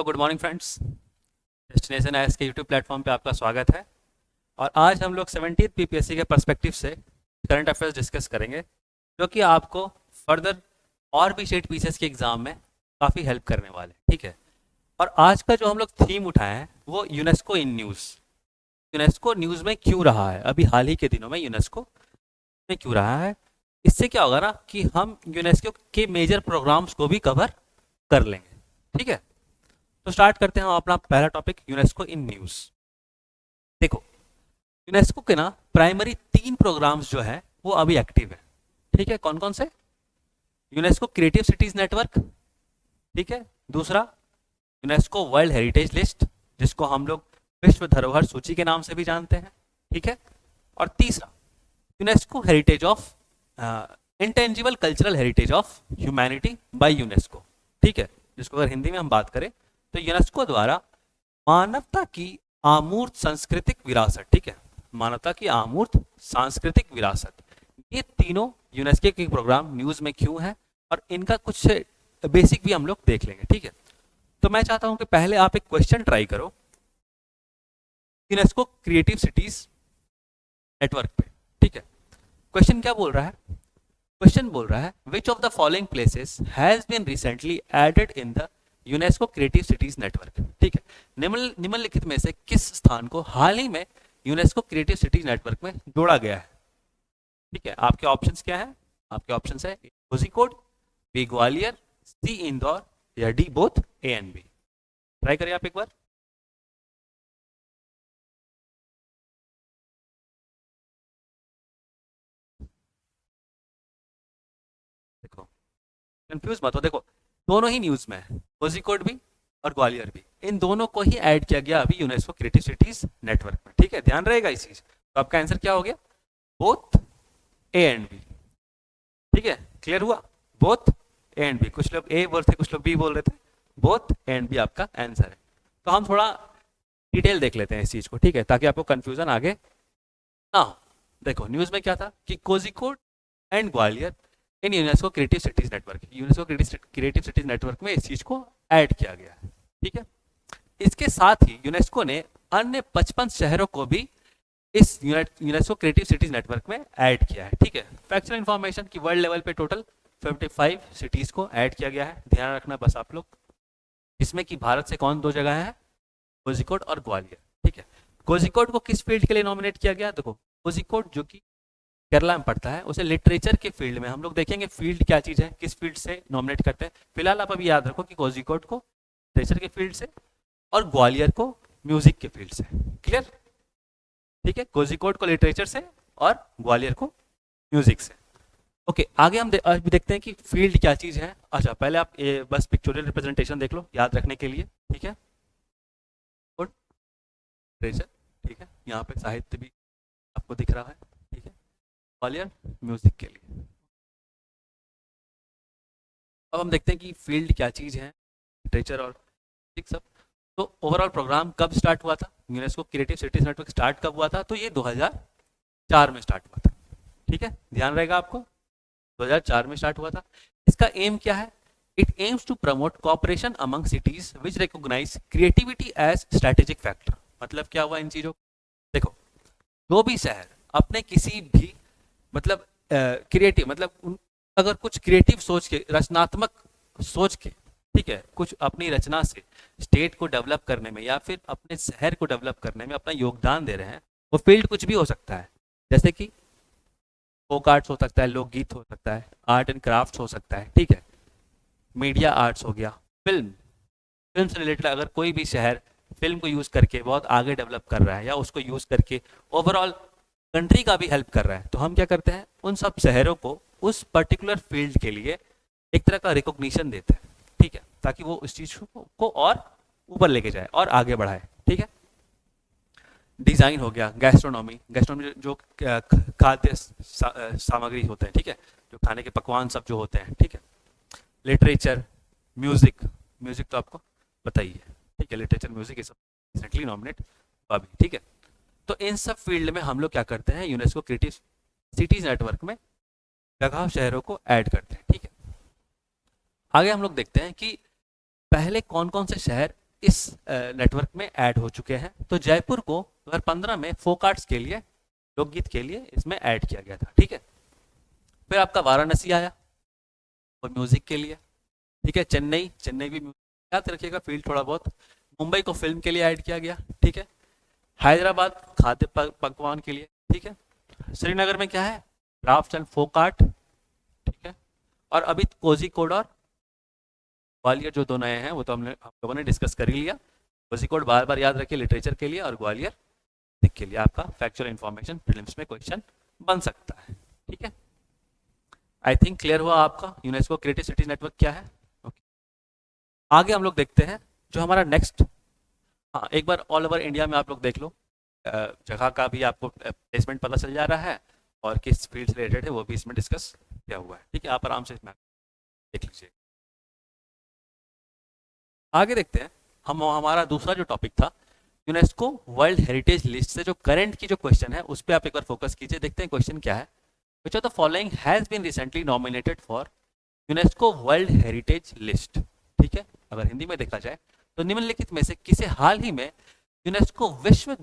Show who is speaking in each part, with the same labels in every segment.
Speaker 1: तो good morning friends. Destination IAS के YouTube platform पे आपका स्वागत है। और आज हम लोग 70th पीपीएससी के पर्सपेक्टिव से करंट अफेयर्स डिस्कस करेंगे, जो कि आपको फर्दर और भी स्टेट पीसीएस के एग्जाम में काफ़ी हेल्प करने वाले, ठीक है। और आज का जो हम लोग थीम उठाए हैं वो UNESCO in news. UNESCO news में क्यों रहा है, अभी हाल ही के दिनों में यूनेस्को में क्यों रहा है। इससे क्या होगा ना कि हम यूनेस्को के मेजर प्रोग्राम्स को भी कवर कर लेंगे, ठीक है। तो स्टार्ट करते हैं हम अपना पहला टॉपिक, यूनेस्को इन न्यूज़। देखो, यूनेस्को के ना प्राइमरी 3 प्रोग्राम्स जो है वो अभी एक्टिव है, ठीक है। कौन कौन से? यूनेस्को क्रिएटिव सिटीज नेटवर्क, ठीक है। दूसरा, यूनेस्को वर्ल्ड हेरिटेज लिस्ट, जिसको हम लोग विश्व धरोहर सूची के नाम से भी जानते हैं, ठीक है। और तीसरा, UNESCO heritage of intangible cultural heritage of humanity by UNESCO, ठीक है। जिसको अगर हिंदी में हम बात करें तो यूनेस्को द्वारा मानवता की आमूर्त सांस्कृतिक विरासत, ठीक है, मानवता की आमूर्त सांस्कृतिक विरासत, ये तीनों यूनेस्को के प्रोग्राम न्यूज में क्यों है और इनका कुछ बेसिक भी हम लोग देख लेंगे, ठीक है। तो मैं चाहता हूं कि पहले आप एक क्वेश्चन ट्राई करो यूनेस्को क्रिएटिव सिटीज नेटवर्क पे, ठीक है। क्वेश्चन क्या बोल रहा है? क्वेश्चन बोल रहा है which of the following places has been recently added in the UNESCO creative cities network, ठीक है। निम्नलिखित में से किस स्थान को हाल ही में यूनेस्को क्रिएटिव सिटीज नेटवर्क में जोड़ा गया है, ठीक है। आपके ऑप्शंस क्या है? आपके ऑप्शंस है कोझिकोड, बी ग्वालियर, सी इंदौर या D both A and B. Try करिए आप एक बार। देखो, कंफ्यूज मत हो, देखो दोनों ही न्यूज में है, कोझिकोड भी और ग्वालियर भी, इन दोनों को ही ऐड किया गया अभी यूनेस्को क्रिएटिव सिटीज नेटवर्क में, ठीक है। ध्यान रहेगा इस चीज। तो आपका आंसर क्या हो गया? बोथ ए एंड बी, ठीक है। क्लियर हुआ? बोथ ए एंड बी, कुछ लोग ए बोल रहे थे, कुछ लोग बी बोल रहे थे, बोथ ए एंड बी आपका आंसर है। तो हम थोड़ा डिटेल देख लेते हैं इस चीज को, ठीक है, ताकि आपको कंफ्यूजन आगे ना हो। देखो, न्यूज में क्या था कि Kozhikode and Gwalior in UNESCO creative cities network, UNESCO creative cities network में इस चीज को ऐड किया गया है, ठीक है। इसके साथ ही यूनेस्को ने अन्य 55 शहरों को भी इस यूनेस्को क्रिएटिव सिटीज नेटवर्क में ऐड किया है, ठीक है। फैक्चुअल इंफॉर्मेशन की वर्ल्ड लेवल पे टोटल 55 सिटीज को ऐड किया गया है, ध्यान रखना बस आप लोग। इसमें कि भारत से कौन 2 जगह है? कोझिकोड और ग्वालियर, ठीक है। कोझिकोड को किस फील्ड के लिए नॉमिनेट किया गया? देखो, कोझिकोड जो कि केरला में पड़ता है, उसे लिटरेचर के फील्ड में, हम लोग देखेंगे फील्ड क्या चीज है, किस फील्ड से नॉमिनेट करते हैं। फिलहाल आप अभी याद रखो कि कोझिकोड को लिटरेचर के फील्ड से और ग्वालियर को म्यूजिक के फील्ड से। क्लियर? ठीक है, कोझिकोड को लिटरेचर से और ग्वालियर को म्यूजिक से। ओके, आगे हम अभी देखते हैं कि फील्ड क्या चीज है। अच्छा, पहले आप ये बस पिक्चोरियल रिप्रेजेंटेशन देख लो याद रखने के लिए, ठीक है। गुड, लिटरेचर, ठीक है, यहाँ पे साहित्य भी आपको दिख रहा है, ठीक है। ग्वालियर म्यूजिक के लिए। अब हम देखते हैं कि फील्ड क्या चीज है, लिटरेचर और म्यूजिक सब। तो ओवरऑल प्रोग्राम कब स्टार्ट हुआ था? UNESCO creative cities network start कब हुआ था? तो ये 2004 में स्टार्ट हुआ था, ठीक है, ध्यान रहेगा आपको। 2004 में स्टार्ट हुआ था। इसका एम क्या है? It aims to promote cooperation among cities which recognise creativity as strategic factor. मतलब क्या हुआ इन चीजों? देखो, जो भी शहर अपने किसी भी मतलब क्रिएटिव मतलब अगर कुछ क्रिएटिव सोच के, रचनात्मक सोच के, ठीक है, कुछ अपनी रचना से स्टेट को डेवलप करने में या फिर अपने शहर को डेवलप करने में अपना योगदान दे रहे हैं, वो फील्ड कुछ भी हो सकता है। जैसे कि फोक आर्ट्स हो सकता है, लोकगीत हो सकता है, आर्ट एंड क्राफ्ट हो सकता है, ठीक है, मीडिया आर्ट्स हो गया, फिल्म, फिल्म से रिलेटेड अगर कोई भी शहर फिल्म को यूज करके बहुत आगे डेवलप कर रहा है या उसको यूज करके ओवरऑल कंट्री का भी हेल्प कर रहा है, तो हम क्या करते हैं, उन सब शहरों को उस पर्टिकुलर फील्ड के लिए एक तरह का रिकॉग्निशन देते हैं, ठीक है, ताकि वो उस चीज को और ऊपर लेके जाए और आगे बढ़ाए, ठीक है। डिजाइन हो गया, गैस्ट्रोनॉमी, गैस्ट्रोनॉमी जो खाद्य सामग्री होते हैं, ठीक है, जो खाने के पकवान सब जो होते हैं, ठीक है। लिटरेचर, म्यूजिक, म्यूजिक तो आपको पता ही है, ठीक है, लिटरेचर म्यूजिक ये सब रिसेंटली नॉमिनेट अभी, ठीक है। तो इन सब फील्ड में हम लोग क्या करते हैं, यूनेस्को क्रिएटिव सिटीज नेटवर्क में जगह शहरों को ऐड करते हैं, ठीक है। आगे हम लोग देखते हैं कि पहले कौन कौन से शहर इस नेटवर्क में ऐड हो चुके हैं। तो जयपुर को 2015 में फोक आर्ट्स के लिए, लोकगीत के लिए इसमें ऐड किया गया था। ठीक है, फिर आपका वाराणसी आया वो म्यूजिक के लिए। ठीक है, चेन्नई, चेन्नई भी याद रखिएगा फील्ड थोड़ा बहुत। मुंबई को फिल्म के लिए ऐड किया गया। ठीक है, हैदराबाद खाद्य पकवान के लिए। ठीक है, श्रीनगर में क्या है, क्राफ्ट एंड फोक आर्ट। ठीक है, और अभी कोझिकोड और ग्वालियर जो दो नए हैं वो तो हम लोगों ने डिस्कस कर ही लिया। कोझिकोड बार बार याद रखिए लिटरेचर के लिए, और ग्वालियर दिख के लिए आपका फैक्चुअल इन्फॉर्मेशन प्रीलिम्स में क्वेश्चन बन सकता है। ठीक है, आई थिंक क्लियर हुआ आपका यूनेस्को क्रिएटिव सिटीज नेटवर्क क्या है। ओके, आगे हम लोग देखते हैं जो हमारा नेक्स्ट। हाँ, एक बार ऑल ओवर इंडिया में आप लोग देख लो, जगह का भी आपको प्लेसमेंट पता चल जा रहा है, और किस फील्ड से रिलेटेड है वो भी इसमें डिस्कस किया हुआ है। ठीक है, आप आराम से इसमें देख लीजिए। आगे देखते हैं, हम हमारा दूसरा जो टॉपिक था यूनेस्को वर्ल्ड हेरिटेज लिस्ट से जो करंट की जो क्वेश्चन है उस पर आप एक बार फोकस कीजिए। देखते हैं क्वेश्चन क्या है। Which of the following has been recently nominated for UNESCO world heritage list. ठीक है, अगर हिंदी में देखा जाए तो निम्नलिखित में से किसे हाल ही में यूनेस्को विश्व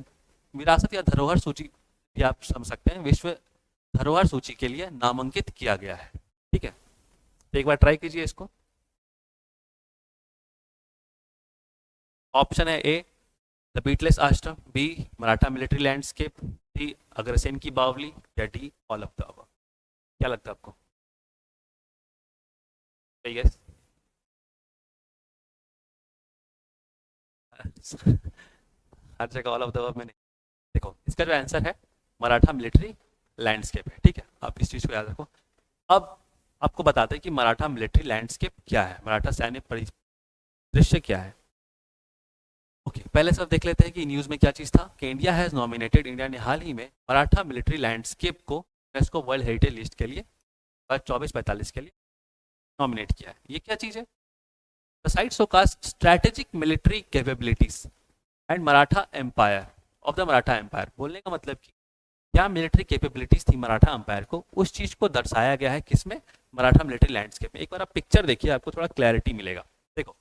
Speaker 1: विरासत या धरोहर सूची, या आप समझ सकते हैं विश्व धरोहर सूची के लिए नामांकित किया गया है। ठीक है, तो एक बार ट्राई कीजिए इसको। ऑप्शन है ए द बीटलेस आश्रम, बी मराठा मिलिट्री लैंडस्केप, सी अग्रसेन की बावली, या D all of the above. क्या लगता है आपको? यस हर जगह ऑल ऑफ द अबव में नहीं। देखो इसका जो आंसर है मराठा मिलिट्री लैंडस्केप है। ठीक है, आप इस चीज को याद रखो। अब आपको बताते हैं कि मराठा मिलिट्री लैंडस्केप क्या है, मराठा सैन्य परिदृश्य क्या है। ओके, पहले सब देख लेते हैं कि न्यूज़ में क्या चीज़ था कि इंडिया हैज़ नॉमिनेटेड, इंडिया ने हाल ही में मराठा मिलिट्री लैंडस्केप को यूनेस्को वर्ल्ड हेरिटेज लिस्ट के लिए 2445 के लिए नॉमिनेट किया है। ये क्या चीज़ है? The site showcase strategic military capabilities and Maratha empire of the Maratha empire. बोलने का मतलब कि क्या मिलिट्री कैपेबिलिटीज थी मराठा एम्पायर को, उस चीज़ को दर्शाया गया है किसमें, मराठा मिलिट्री लैंडस्केप में। एक बार आप पिक्चर देखिए, आपको थोड़ा क्लैरिटी मिलेगा। देखो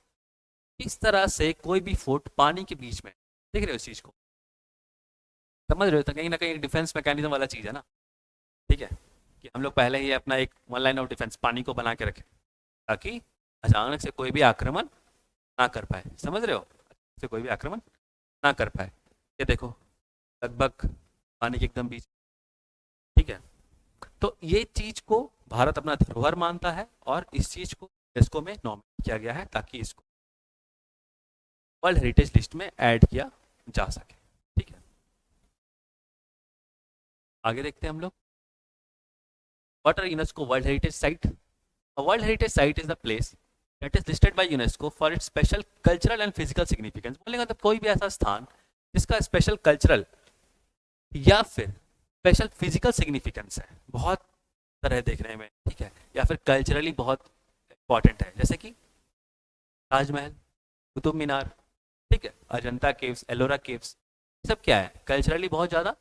Speaker 1: इस तरह से कोई भी फोर्ट पानी के बीच में, देख रहे हो इस चीज को, समझ रहे हो, तो कहीं ना कहीं डिफेंस मैकेनिज्म वाला चीज है ना। ठीक है, कि हम लोग पहले ही अपना एक वन लाइन ऑफ डिफेंस पानी को बना के रखें ताकि अचानक से कोई भी आक्रमण ना कर पाए। समझ रहे हो, से कोई भी आक्रमण ना कर पाए। ये देखो लगभग पानी के एकदम बीच। ठीक है, तो ये चीज को भारत अपना धरोहर मानता है और इस चीज को यूनेस्को में नॉमिनेट किया गया है ताकि इसको वर्ल्ड हेरिटेज लिस्ट में ऐड किया जा सके। ठीक है, आगे देखते हैं हम लोग। What are UNESCO world heritage site? A World Heritage Site is the place that is listed by UNESCO for its special cultural and physical significance। बोलेगा तो कोई भी ऐसा स्थान जिसका स्पेशल कल्चरल या फिर स्पेशल फिजिकल सिग्निफिकेंस है, बहुत तरह देखने में, ठीक है, या फिर कल्चरली बहुत इंपॉर्टेंट है, जैसे कि ताजमहल, कुतुब मीनार, ठीक है, अजंता केव्स, एलोरा केव्स, सब क्या है, कल्चरली बहुत ज़्यादा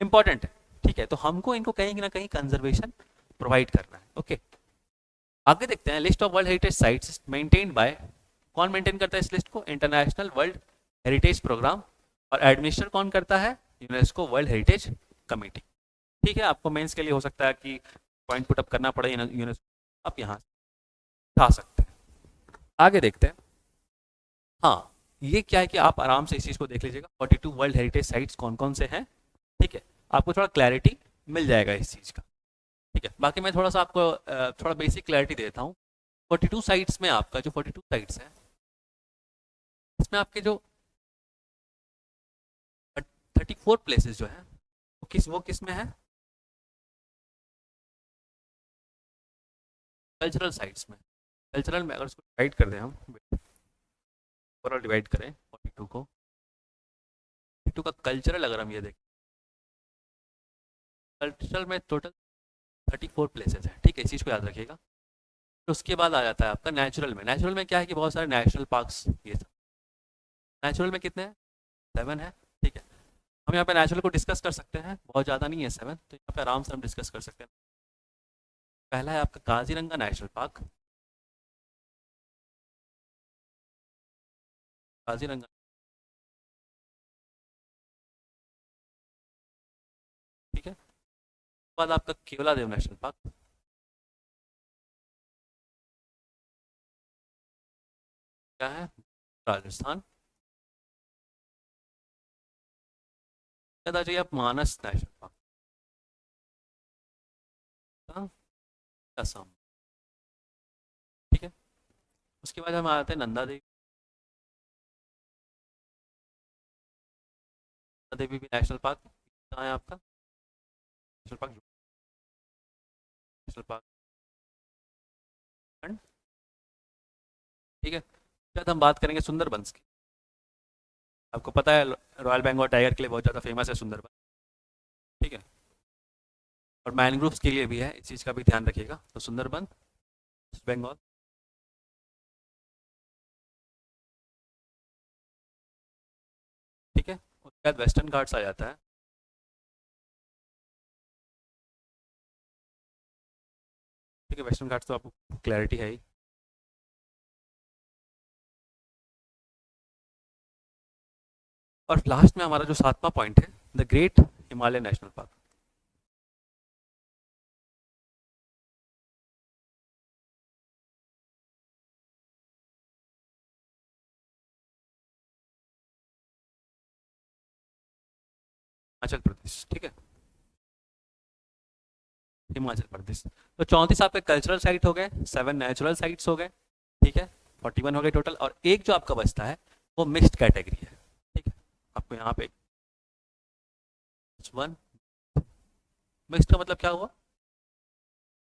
Speaker 1: इंपॉर्टेंट है। ठीक है, तो हमको इनको कहीं ना कहीं कंजर्वेशन प्रोवाइड करना है। ओके, आगे देखते हैं। List of world heritage sites maintained by, कौन मेंटेन करता है इस लिस्ट को? International world heritage programme. और एडमिनिस्टर कौन करता है? UNESCO world heritage committee. ठीक है, आपको मेंस के लिए हो सकता है कि पॉइंट पुट अप करना पड़े यूनेस्को, आप यहाँ उठा सकते हैं। आगे देखते हैं। हाँ, ये क्या है कि आप आराम से इस चीज़ को देख लीजिएगा 42 वर्ल्ड हेरिटेज साइट्स कौन कौन से हैं। ठीक है, आपको थोड़ा क्लैरिटी मिल जाएगा इस चीज़ का। ठीक है, बाकी मैं थोड़ा सा आपको थोड़ा बेसिक क्लैरिटी देता हूँ। 42 साइट्स में आपका जो 42 साइट्स हैं इसमें आपके जो 34 प्लेसेस जो है वो किस में है? कल्चरल साइट्स में। कल्चरल में अगर उसको डिवाइड कर दें हम, ओवरऑल डिवाइड करें 42 को, 42 का कल्चरल अगर हम ये देखें, कल्चरल में टोटल 34 प्लेसेस हैं। ठीक है, इस चीज़ को याद रखिएगा। तो उसके बाद आ जाता है आपका नेचुरल में। नेचुरल में क्या है कि बहुत सारे नेशनल पार्क्स, ये सब नेचुरल में कितने हैं? 7 है। ठीक है, हम यहाँ पे नेचुरल को डिस्कस कर सकते हैं, बहुत ज़्यादा नहीं है 7, तो यहाँ पे आराम से हम डिस्कस कर सकते हैं। पहला है आपका काजीरंगा नेशनल पार्क, काजीरंगा, ठीक है। उसके बाद आपका केवलादेव नेशनल पार्क, क्या है, राजस्थान। आ जाइए आप मानस नेशनल पार्क, हाँ, असम, ठीक है। उसके बाद हम आते हैं नंदा देवी। नंदा देवी भी नेशनल पार्क कहाँ है आपका, national park, national park, Uttarakhand, ठीक है। उसके बाद हम बात करेंगे सुंदरबंस की। आपको पता है रॉयल बंगाल टाइगर के लिए बहुत ज़्यादा फेमस है सुंदरबन, ठीक है। और मैनग्रोव्स के लिए भी है, इस चीज़ का भी ध्यान रखिएगा। तो सुंदरबन, वेस्ट बंगाल, ठीक है। उसके बाद वेस्टर्न घाट्स आ जाता है, ठीक है। वेस्टर्न घाट्स तो आपको क्लैरिटी है ही। और लास्ट में हमारा जो सातवां पॉइंट है, the great Himalaya national park. Himachal Pradesh, ठीक है, हिमाचल प्रदेश। तो 34 आपके कल्चरल साइट हो गए, 7 नेचुरल साइट्स हो गए, ठीक है। 41 हो गए टोटल, और एक जो आपका बचता है वो मिक्स्ड कैटेगरी है, ठीक है। आपको यहाँ पे वन, मिक्स्ड का मतलब क्या हुआ,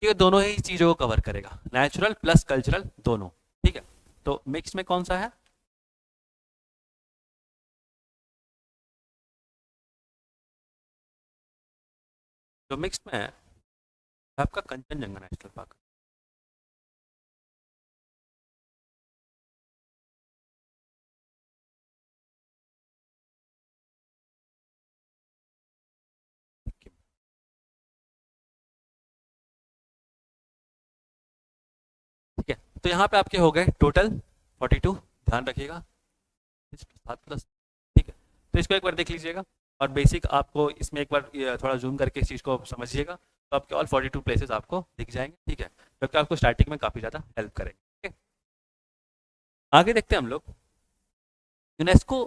Speaker 1: ये दोनों ही चीज़ों को कवर करेगा, नेचुरल प्लस कल्चरल दोनों, ठीक है। तो मिक्स में कौन सा है, जो मिक्स में है आपका कंचनजंगा नेशनल पार्क, ठीक है। तो यहाँ पे आपके हो गए टोटल 42, ध्यान रखिएगा, 7+, ठीक है। तो इसको एक बार देख लीजिएगा, और बेसिक आपको इसमें एक बार ये थोड़ा जूम करके इस चीज़ को समझिएगा, तो आपके ऑल 42 प्लेसेस आपको दिख जाएंगे, ठीक है, जो कि आपको स्टार्टिंग में काफ़ी ज़्यादा हेल्प करेंगे, ठीक है। आगे देखते हैं हम लोग, यूनेस्को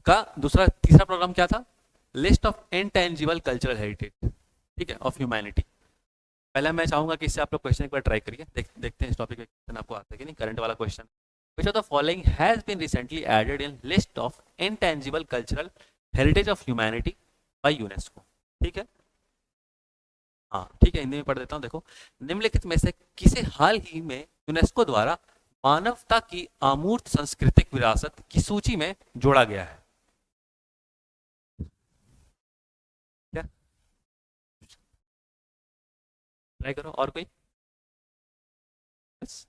Speaker 1: का दूसरा तीसरा प्रोग्राम क्या था, list of intangible cultural heritage, ठीक है, ऑफ ह्यूमैनिटी। पहले मैं चाहूंगा कि इससे आप लोग क्वेश्चन एक बार ट्राई करिए, देखते हैं इस टॉपिक पे क्वेश्चन आपको आता है कि नहीं, करंट वाला question. Which of the following has been recently added in list of intangible cultural heritage of humanity by UNESCO, ठीक है। हाँ, ठीक है, हिंदी में पढ़ देता हूँ, देखो। निम्नलिखित में से किसे हाल ही में यूनेस्को द्वारा मानवता की अमूर्त सांस्कृतिक विरासत की सूची में जोड़ा गया है, क्या, ट्राई करो, और कोई, yes?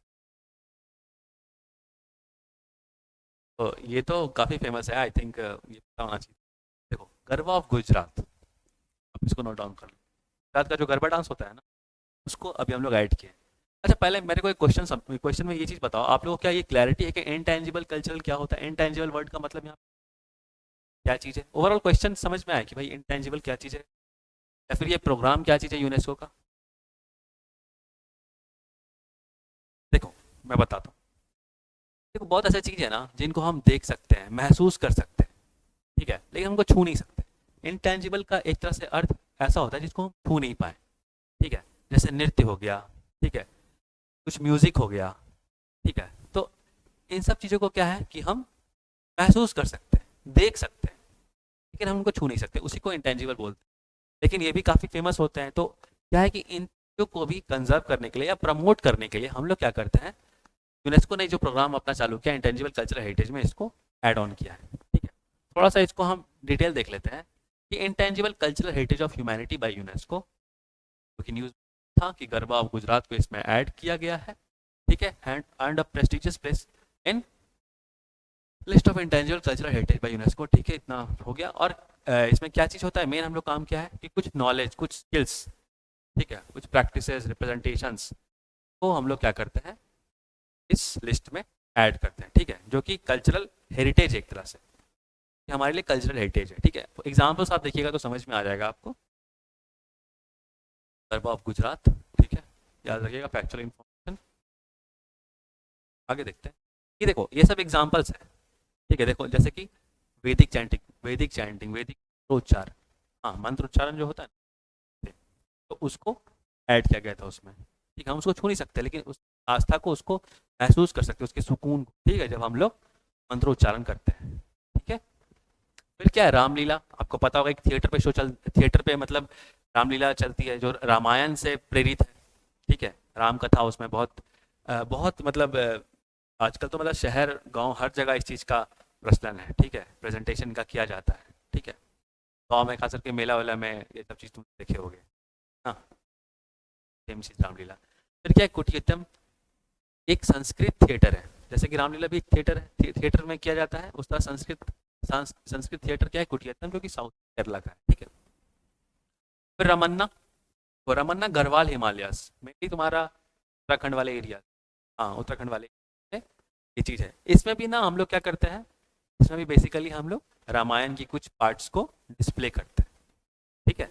Speaker 1: तो ये तो काफ़ी फेमस है, आई थिंक ये पता होना चाहिए। देखो, गरबा ऑफ गुजरात, आप इसको नोट डाउन कर लो। गुजरात का जो गरबा डांस होता है ना, उसको अभी हम लोग ऐड किए। अच्छा, पहले मेरे को एक क्वेश्चन में ये चीज़ बताओ, आप लोगों को क्या ये क्लैरिटी है कि इनटेंजिबल कल्चरल क्या होता है, इनटेंजिबल वर्ड का मतलब यहाँ क्या चीज़ है, ओवरऑल क्वेश्चन समझ में आया कि भाई इनटेंजिबल क्या चीज़ है, या फिर ये प्रोग्राम क्या चीज़ है यूनेस्को का। देखो, मैं बताता हूँ। देखो, बहुत ऐसी चीज़ है ना जिनको हम देख सकते हैं, महसूस कर सकते हैं, ठीक है, लेकिन हमको छू नहीं सकते। इनटेंजिबल का एक तरह से अर्थ ऐसा होता है जिसको हम छू नहीं पाए, ठीक है। जैसे नृत्य हो गया, ठीक है, कुछ म्यूजिक हो गया, ठीक है। तो इन सब चीज़ों को क्या है कि हम महसूस कर सकते हैं, देख सकते हैं, लेकिन हम उनको छू नहीं सकते, उसी को इंटेंजिबल बोलते हैं। लेकिन ये भी काफ़ी फेमस होते हैं। तो क्या है कि इन चीज़ों को भी कंजर्व करने के लिए या प्रमोट करने के लिए हम लोग क्या करते हैं, यूनेस्को ने जो प्रोग्राम अपना चालू किया इंटेंजिबल कल्चरल हेरिटेज में, इसको ऐड ऑन किया है, ठीक है। थोड़ा सा इसको हम डिटेल देख लेते हैं कि intangible cultural heritage of humanity by UNESCO, जो कि न्यूज़ था कि गरबा ऑफ गुजरात को इसमें ऐड किया गया है, ठीक है, and earned a prestigious place in list of intangible cultural heritage bye UNESCO, ठीक है, इतना हो गया। और इसमें क्या चीज़ होता है, मेन हम लोग काम क्या है कि कुछ नॉलेज, कुछ स्किल्स, ठीक है, कुछ प्रैक्टिसेस, रिप्रेजेंटेशंस को हम लोग क्या करते हैं, इस लिस्ट में ऐड करते हैं, ठीक है, जो कि कल्चरल हेरिटेज एक तरह से, ये हमारे लिए कल्चरल हेरिटेज है, ठीक है। एग्जाम्पल्स आप देखिएगा तो समझ में आ जाएगा आपको। गरबा ऑफ गुजरात, ठीक है, याद रखिएगा फैक्चुअल इन्फॉर्मेशन। आगे देखते हैं, ये देखो ये सब एग्जाम्पल्स है, ठीक है। देखो जैसे कि वैदिक चैंटिंग, वैदिक चैंटिंग, वैदिक मंत्रोच्चार, हाँ मंत्र उच्चारण जो होता है, तो उसको ऐड किया गया था उसमें, ठीक है। हम उसको छू नहीं सकते लेकिन उस आस्था को, उसको महसूस कर सकते हैं, उसके सुकून को, ठीक है, जब हम लोग मंत्रोच्चारण करते हैं, ठीक है। फिर क्या है, रामलीला, आपको पता होगा एक थिएटर पे शो चल, थिएटर पे मतलब रामलीला चलती है जो रामायण से प्रेरित है, ठीक है। राम कथा उसमें बहुत बहुत मतलब आजकल तो मतलब शहर गांव हर जगह इस चीज़ का प्रचलन है, ठीक है, प्रेजेंटेशन का किया जाता है, ठीक है। गाँव में खास करके मेला वेला में ये सब चीज़ तुम देखे होगे, हाँ, सेम चीज़ रामलीला। फिर क्या है, कुटियट्टम, एक संस्कृत थिएटर है, जैसे कि रामलीला भी एक थिएटर है, थिएटर में किया जाता है, उस तरह संस्कृत संस्कृत थिएटर क्या है, कुटियट्टम, जो कि साउथ केरला का है, ठीक है। फिर रमन्ना, वो रमन्ना गढ़वाल हिमालयस मेनली तुम्हारा उत्तराखंड वाले एरिया, हाँ उत्तराखंड वाले में ये चीज़ है। इसमें भी ना हम लोग क्या करते हैं, इसमें भी बेसिकली हम लोग रामायण की कुछ पार्ट्स को डिस्प्ले करते हैं, ठीक है।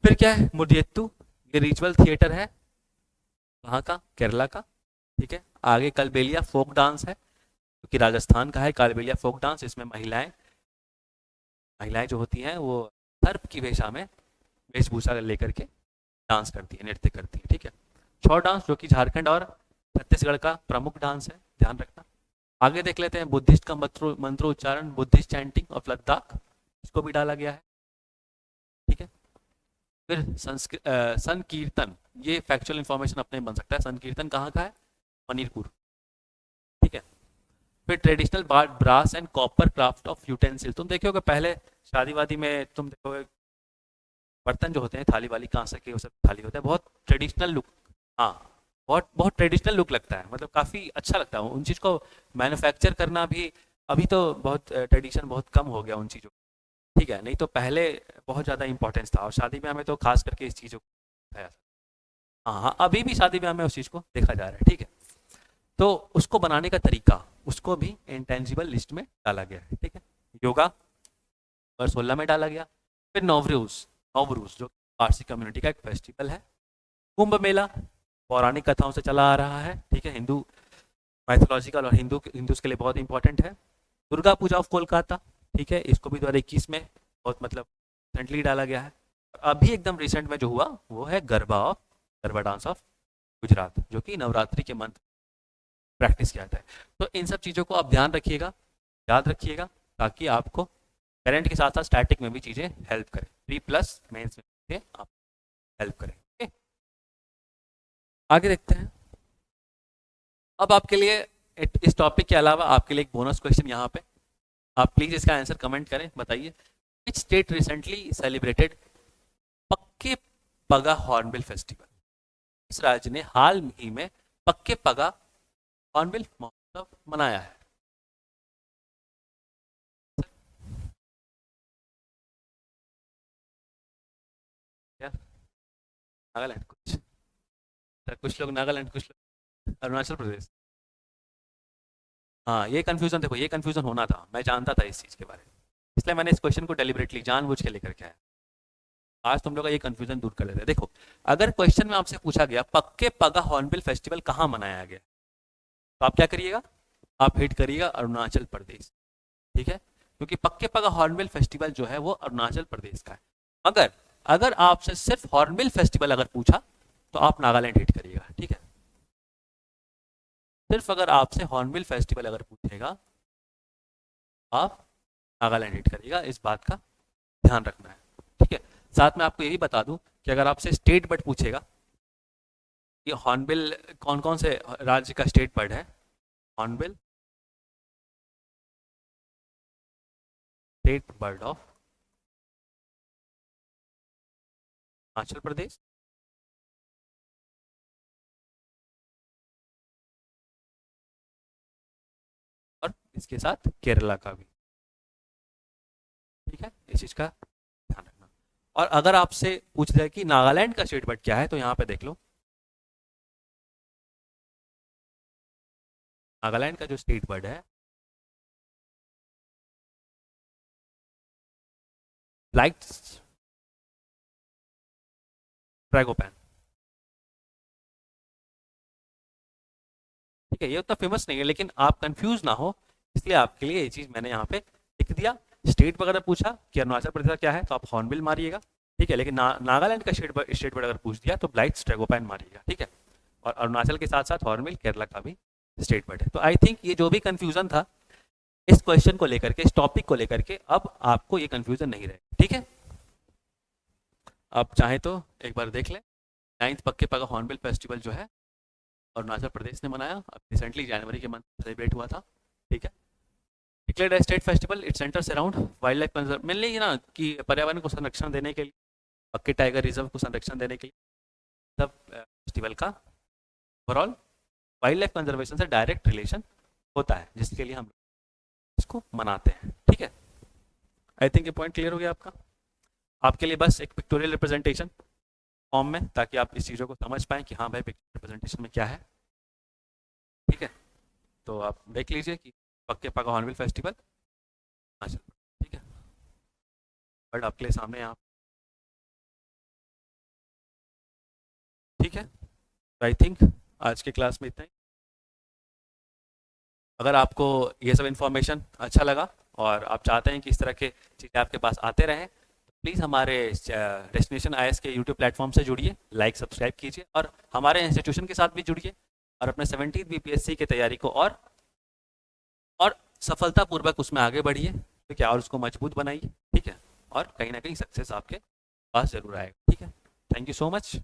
Speaker 1: फिर क्या है, मुडियत्तू, ये रिचुअल थिएटर है, कहाँ का, केरला का, ठीक है। आगे कलबेलिया फोक डांस है, क्योंकि राजस्थान का है कालबेलिया फोक डांस, इसमें महिलाएं महिलाएं जो होती हैं वो सर्प की वेशभूषा लेकर के डांस करती है, नृत्य करती है, ठीक है। छौ डांस, जो कि झारखंड और छत्तीसगढ़ का प्रमुख डांस है, ध्यान रखना। आगे देख लेते हैं बुद्धिस्ट का मंत्रोच्चारण, बुद्धिस्ट चैंटिंग ऑफ लद्दाख, इसको भी डाला गया है, ठीक है। फिर संकीर्तन, ये फैक्चुअल इंफॉर्मेशन अपने बन सकता है, संकीर्तन कहाँ का है, मणिपुर, ठीक है। फिर traditional brass and copper craft of utensil, तुम देखोगे पहले शादी वादी में तुम देखोगे बर्तन जो होते हैं थाली वाली कांसे के, वो सब थाली होता है, बहुत ट्रेडिशनल लुक, हाँ बहुत बहुत ट्रेडिशनल लुक लगता है, मतलब काफ़ी अच्छा लगता है उन चीज़ को मैन्युफैक्चर करना भी। अभी तो बहुत ट्रेडिशन बहुत कम हो गया उन चीज़ों, ठीक है, नहीं तो पहले बहुत ज़्यादा इंपॉर्टेंस था, और शादी ब्याह में तो खास करके इस चीज़ों को दिखाया। हाँ हाँ, अभी भी शादी ब्याह में उस चीज़ को देखा जा रहा है, ठीक है। तो उसको बनाने का तरीका, उसको भी इंटेंजिबल लिस्ट में डाला गया है, ठीक है। योगा वर्ष 16 में डाला गया। फिर नवरूज, नवरूज जो पारसी कम्युनिटी का एक फेस्टिवल है। कुंभ मेला पौराणिक कथाओं से चला आ रहा है, ठीक है, हिंदू माइथोलॉजिकल और हिंदूज के लिए बहुत इंपॉर्टेंट है। दुर्गा पूजा ऑफ कोलकाता, ठीक है, इसको भी 2021 में बहुत मतलब रिसेंटली डाला गया है। अभी एकदम रिसेंट में जो हुआ वो है गरबा डांस ऑफ गुजरात, जो कि नवरात्रि के मंत्र प्रैक्टिस किया जाता है। तो इन सब चीज़ों को आप ध्यान रखिएगा, याद रखिएगा, ताकि आपको करंट के साथ साथ स्टैटिक में भी चीज़ें हेल्प करें, प्री प्लस मेंस में चीज़ें आप हेल्प करें, ओके। आगे देखते हैं। अब आपके लिए इस टॉपिक के अलावा आपके लिए एक बोनस क्वेश्चन यहाँ पे, आप प्लीज इसका आंसर कमेंट करें, बताइए। विच स्टेट रिसेंटली सेलिब्रेटेड पक्के पगा हॉर्नबिल फेस्टिवल, इस राज्य ने हाल ही में पक्के पगा हॉर्नबिल महोत्सव मनाया है। क्या, नागालैंड, कुछ लोग नागालैंड, कुछ लोग अरुणाचल प्रदेश। हाँ ये कंफ्यूजन, देखो ये कंफ्यूजन होना था, मैं जानता था इस चीज़ के बारे में, इसलिए मैंने इस क्वेश्चन को डेलिबरेटली जानबूझ के लेकर के आया, आज तुम लोग का ये कंफ्यूजन दूर कर देते हैं। देखो अगर क्वेश्चन में आपसे पूछा गया पक्के पगा हॉर्नबिल फेस्टिवल कहाँ मनाया गया, तो आप क्या करिएगा, आप हिट करिएगा अरुणाचल प्रदेश, ठीक है, क्योंकि पक्के पगा हॉर्नबिल फेस्टिवल जो है वो अरुणाचल प्रदेश का है। अगर अगर आपसे सिर्फ हॉर्नबिल फेस्टिवल अगर पूछा तो आप नागालैंड हिट करिएगा, ठीक है। सिर्फ अगर आपसे हॉर्नबिल फेस्टिवल अगर पूछेगा आप नागालैंड हिट करिएगा, इस बात का ध्यान रखना है, ठीक है। साथ में आपको ये भी बता दूं कि अगर आपसे स्टेट बर्ड पूछेगा कि हॉर्नबिल कौन कौन से राज्य का स्टेट बर्ड है, hornbill state bird of Himachal Pradesh, और इसके साथ केरला का भी, ठीक है, इस चीज़ का ध्यान रखना। और अगर आपसे पूछ जाए कि नागालैंड का स्टेट बर्ड क्या है, तो यहाँ पे देख लो, नागालैंड का जो स्टेट बर्ड है ब्लैक ट्रैगोपैन। ठीक है, ये उतना फेमस नहीं है, लेकिन आप कंफ्यूज ना हो इसलिए आपके लिए ये चीज़ मैंने यहाँ पे लिख दिया। स्टेट अगर पूछा कि अरुणाचल प्रदेश का क्या है तो आप हॉर्नबिल मारिएगा। ठीक है, लेकिन नागालैंड का स्टेट बर्ड अगर पूछ दिया तो ब्लाइट स्ट्रेगोपैन मारिएगा। ठीक है, और अरुणाचल के साथ साथ हॉर्नबिल केरला का भी स्टेट बर्ड है। तो आई थिंक ये जो भी कंफ्यूजन था इस क्वेश्चन को लेकर के, इस टॉपिक को लेकर के, अब आपको ये कंफ्यूजन नहीं रहेगा। ठीक है, आप चाहें तो एक बार देख लें। 9th पक्के पगा हॉर्नबिल फेस्टिवल जो है अरुणाचल प्रदेश ने मनाया, अब रिसेंटली जनवरी के मंथ सेलिब्रेट हुआ था। ठीक है, declared as state festival, it centres around wildlife conserve, mainly ना कि पर्यावरण को संरक्षण देने के लिए, पक्के टाइगर रिजर्व को संरक्षण देने के लिए सब फेस्टिवल का ओवरऑल वाइल्ड लाइफ कंजर्वेशन से डायरेक्ट रिलेशन होता है, जिसके लिए हम इसको मनाते हैं। ठीक है, आई थिंक ये पॉइंट क्लियर हो गया आपका। आपके लिए बस एक पिक्टोरियल रिप्रेजेंटेशन फॉर्म में, ताकि आप इस चीज़ों को समझ पाएँ कि हाँ भाई पिक्चर रिप्रेजेंटेशन में क्या है। ठीक है, तो आप देख लीजिए कि पक्के पका हॉर्नबिल फेस्टिवल। अच्छा, ठीक है, बट आपके लिए सामने यहाँ। ठीक है, तो आई थिंक आज के क्लास में इतना ही। अगर आपको ये सब इन्फॉर्मेशन अच्छा लगा और आप चाहते हैं कि इस तरह के चीज़ें आपके पास आते रहें, तो प्लीज़ हमारे डेस्टिनेशन आईएएस के यूट्यूब प्लेटफॉर्म से जुड़िए, लाइक सब्सक्राइब कीजिए और हमारे इंस्टीट्यूशन के साथ भी जुड़िए और अपने 17th बीपीएससी की तैयारी को और सफलतापूर्वक उसमें आगे बढ़िए। ठीक है, और उसको मजबूत बनाइए। ठीक है, और कहीं ना कहीं सक्सेस आपके पास जरूर आएगा। ठीक है, थैंक यू सो मच।